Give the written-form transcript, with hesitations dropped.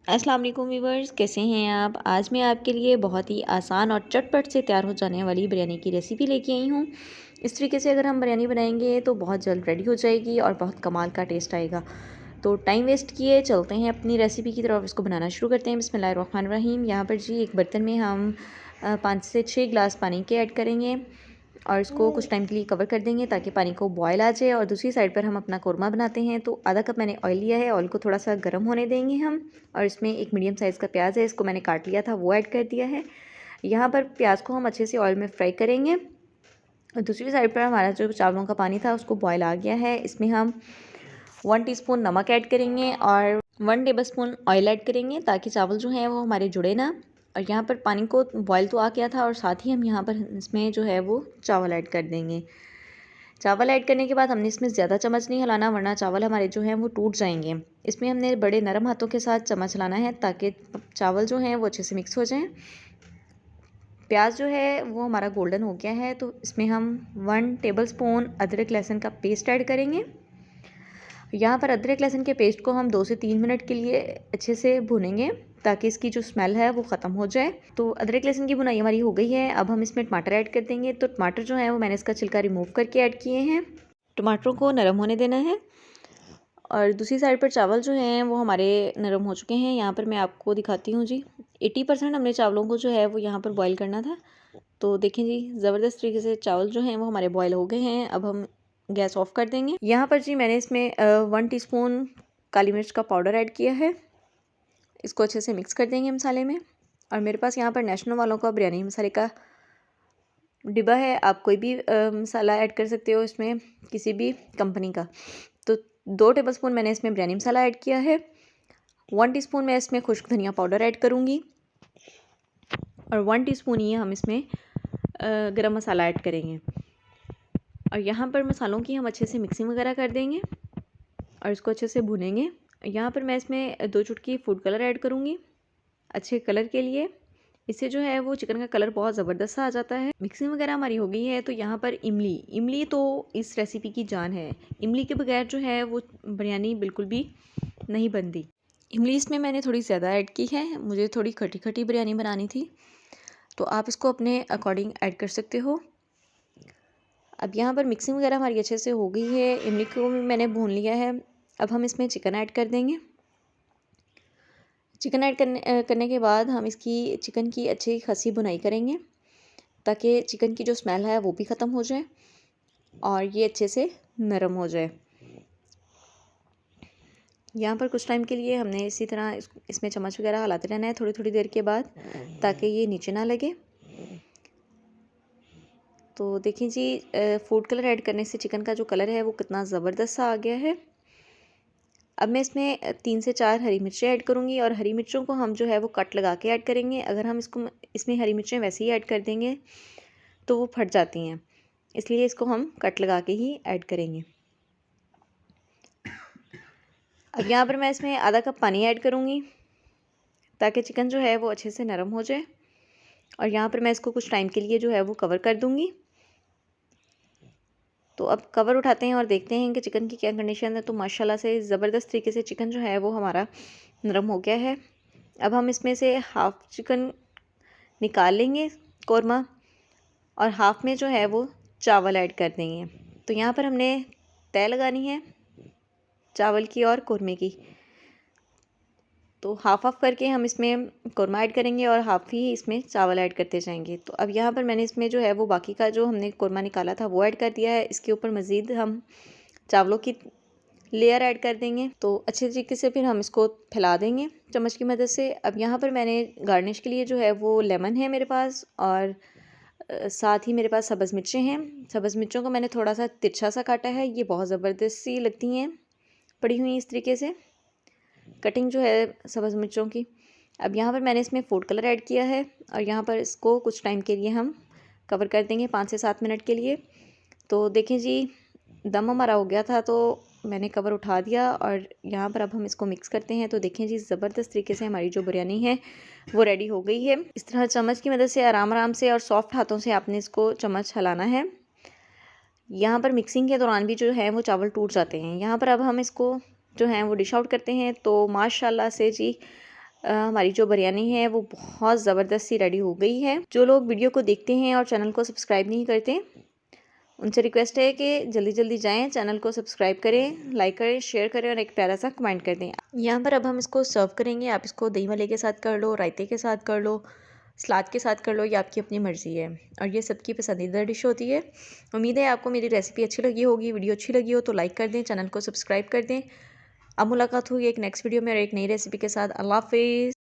अस्सलाम वालेकुम व्यूवर्स, कैसे हैं आप। आज मैं आपके लिए बहुत ही आसान और चटपट से तैयार हो जाने वाली बिरयानी की रेसिपी लेके आई हूँ। इस तरीके से अगर हम बिरयानी बनाएंगे तो बहुत जल्द रेडी हो जाएगी और बहुत कमाल का टेस्ट आएगा। तो टाइम वेस्ट किए चलते हैं अपनी रेसिपी की तरफ, इसको बनाना शुरू करते हैं। बिस्मिल्लाहिर्रहमानिर्रहीम। यहाँ पर जी एक बर्तन में हम 5 से 6 गिलास पानी के ऐड करेंगे और इसको कुछ टाइम के लिए कवर कर देंगे ताकि पानी को बॉयल आ जाए। और दूसरी साइड पर हम अपना कोरमा बनाते हैं। तो आधा कप मैंने ऑयल लिया है, ऑयल को थोड़ा सा गर्म होने देंगे हम। और इसमें एक मीडियम साइज़ का प्याज है, इसको मैंने काट लिया था, वो ऐड कर दिया है। यहाँ पर प्याज को हम अच्छे से ऑयल में फ्राई करेंगे। और दूसरी साइड पर हमारा जो चावलों का पानी था उसको बॉयल आ गया है। इसमें हम 1 टीस्पून नमक ऐड करेंगे और 1 टेबलस्पून ऑयल ऐड करेंगे ताकि चावल जो हैं वो हमारे जुड़े ना। और यहाँ पर पानी को बॉयल तो आ गया था और साथ ही हम यहाँ पर इसमें जो है वो चावल ऐड कर देंगे। चावल ऐड करने के बाद हमने इसमें ज़्यादा चम्मच नहीं हिलाना, वरना चावल हमारे जो हैं वो टूट जाएंगे। इसमें हमने बड़े नरम हाथों के साथ चम्मच हिलाना है ताकि चावल जो हैं वो अच्छे से मिक्स हो जाएं। प्याज जो है वो हमारा गोल्डन हो गया है, तो इसमें हम 1 टेबलस्पून अदरक लहसुन का पेस्ट ऐड करेंगे। यहाँ पर अदरक लहसुन के पेस्ट को हम 2 से 3 मिनट के लिए अच्छे से भूनेंगे ताकि इसकी जो स्मेल है वो ख़त्म हो जाए। तो अदरक लहसुन की भुनाई हमारी हो गई है। अब हम इसमें टमाटर ऐड कर देंगे। तो टमाटर जो है वो मैंने इसका छिलका रिमूव करके ऐड किए हैं। टमाटरों को नरम होने देना है। और दूसरी साइड पर चावल जो हैं वो हमारे नरम हो चुके हैं। यहाँ पर मैं आपको दिखाती हूँ जी, 80% हमने चावलों को जो है वो यहाँ पर बॉयल करना था। तो देखें जी, ज़बरदस्त तरीके से चावल जो हैं वो हमारे बॉयल हो गए हैं। अब हम गैस ऑफ कर देंगे। यहाँ पर जी मैंने इसमें 1 टीस्पून काली मिर्च का पाउडर ऐड किया है। इसको अच्छे से मिक्स कर देंगे मसाले में। और मेरे पास यहाँ पर नेशनल वालों का बिरयानी मसाले का डिब्बा है, आप कोई भी मसाला ऐड कर सकते हो इसमें, किसी भी कंपनी का। तो 2 टेबलस्पून मैंने इसमें बिरयानी मसाला ऐड किया है। 1 टीस्पून मैं इसमें खुश्क धनिया पाउडर ऐड करूँगी और 1 टीस्पून ही हम इसमें गरम मसाला ऐड करेंगे। और यहाँ पर मसालों की हम अच्छे से मिक्सिंग वगैरह कर देंगे और इसको अच्छे से भुनेंगे। यहाँ पर मैं इसमें 2 चुटकी फूड कलर ऐड करूँगी अच्छे कलर के लिए। इससे जो है वो चिकन का कलर बहुत ज़बरदस्त सा आ जाता है। मिक्सिंग वगैरह हमारी हो गई है। तो यहाँ पर इमली तो इस रेसिपी की जान है। इमली के बगैर जो है वो बिरयानी बिल्कुल भी नहीं बनती। इमली इसमें मैंने थोड़ी ज़्यादा ऐड की है, मुझे थोड़ी खटी खटी बिरयानी बनानी थी, तो आप इसको अपने अकॉर्डिंग ऐड कर सकते हो। अब यहाँ पर मिक्सिंग वगैरह हमारी अच्छे से हो गई है, इमली को भी मैंने भून लिया है। अब हम इसमें चिकन ऐड कर देंगे। चिकन ऐड करने के बाद हम इसकी चिकन की अच्छी खासी भुनाई करेंगे ताकि चिकन की जो स्मेल है वो भी ख़त्म हो जाए और ये अच्छे से नरम हो जाए। यहाँ पर कुछ टाइम के लिए हमने इसी तरह इसमें चम्मच वगैरह हिलाते रहना है थोड़ी थोड़ी देर के बाद, ताकि ये नीचे ना लगे। तो देखिए जी, फूड कलर ऐड करने से चिकन का जो कलर है वो कितना ज़बरदस्त सा आ गया है। अब मैं इसमें 3 से 4 हरी मिर्चें ऐड करूँगी और हरी मिर्चों को हम जो है वो कट लगा के ऐड करेंगे। अगर हम इसमें हरी मिर्चें वैसे ही ऐड कर देंगे तो वो फट जाती हैं, इसलिए इसको हम कट लगा के ही ऐड करेंगे। अब यहाँ पर मैं इसमें आधा कप पानी ऐड करूँगी ताकि चिकन जो है वो अच्छे से नरम हो जाए। और यहाँ पर मैं इसको कुछ टाइम के लिए जो है वो कवर कर दूँगी। तो अब कवर उठाते हैं और देखते हैं कि चिकन की क्या कंडीशन है। तो माशाल्लाह से ज़बरदस्त तरीके से चिकन जो है वो हमारा नरम हो गया है। अब हम इसमें से हाफ़ चिकन निकाल लेंगे कोरमा और हाफ़ में जो है वो चावल ऐड कर देंगे। तो यहाँ पर हमने तय लगानी है चावल की और कोरमे की। तो हाफ़ करके हम इसमें कोरमा ऐड करेंगे और हाफ़ ही इसमें चावल ऐड करते जाएंगे। तो अब यहाँ पर मैंने इसमें जो है वो बाकी का जो हमने कोरमा निकाला था वो ऐड कर दिया है। इसके ऊपर मज़ीद हम चावलों की लेयर ऐड कर देंगे। तो अच्छे तरीके से फिर हम इसको फैला देंगे चम्मच की मदद से। अब यहाँ पर मैंने गार्निश के लिए जो है वो लेमन है मेरे पास और साथ ही मेरे पास सब्ज़ मिर्चें हैं। सब्ज़ मिर्चों को मैंने थोड़ा सा तिरछा सा काटा है, ये बहुत ज़बरदस्त सी लगती हैं पड़ी हुई इस तरीके से कटिंग जो है सब्ज़ मिर्चों की। अब यहाँ पर मैंने इसमें फूड कलर ऐड किया है और यहाँ पर इसको कुछ टाइम के लिए हम कवर कर देंगे 5 से 7 मिनट के लिए। तो देखें जी, दम हमारा हो गया था तो मैंने कवर उठा दिया और यहाँ पर अब हम इसको मिक्स करते हैं। तो देखें जी, ज़बरदस्त तरीके से हमारी जो बिरयानी है वो रेडी हो गई है। इस तरह चम्मच की मदद से आराम आराम से और सॉफ्ट हाथों से आपने इसको चम्मच हिलाना है। यहाँ पर मिक्सिंग के दौरान भी जो है वो चावल टूट जाते हैं। यहाँ पर अब हम इसको जो है वो डिश आउट करते हैं। तो माशाल्लाह से जी हमारी जो बिरयानी है वो बहुत ज़बरदस्त सी रेडी हो गई है। जो लोग वीडियो को देखते हैं और चैनल को सब्सक्राइब नहीं करते, उनसे रिक्वेस्ट है कि जल्दी जल्दी जाएं, चैनल को सब्सक्राइब करें, लाइक करें, शेयर करें और एक प्यारा सा कमेंट कर दें। यहाँ पर अब हम इसको सर्व करेंगे। आप इसको दही वले के साथ कर लो, रायते के साथ कर लो, सलाद के साथ कर लो, ये आपकी अपनी मर्ज़ी है और ये सबकी पसंदीदा डिश होती है। उम्मीद है आपको मेरी रेसिपी अच्छी लगी होगी। वीडियो अच्छी लगी हो तो लाइक कर दें, चैनल को सब्सक्राइब कर दें। अब मुलाकात हुई एक नेक्स्ट वीडियो में और एक नई रेसिपी के साथ। अल्लाह हाफ़िज़।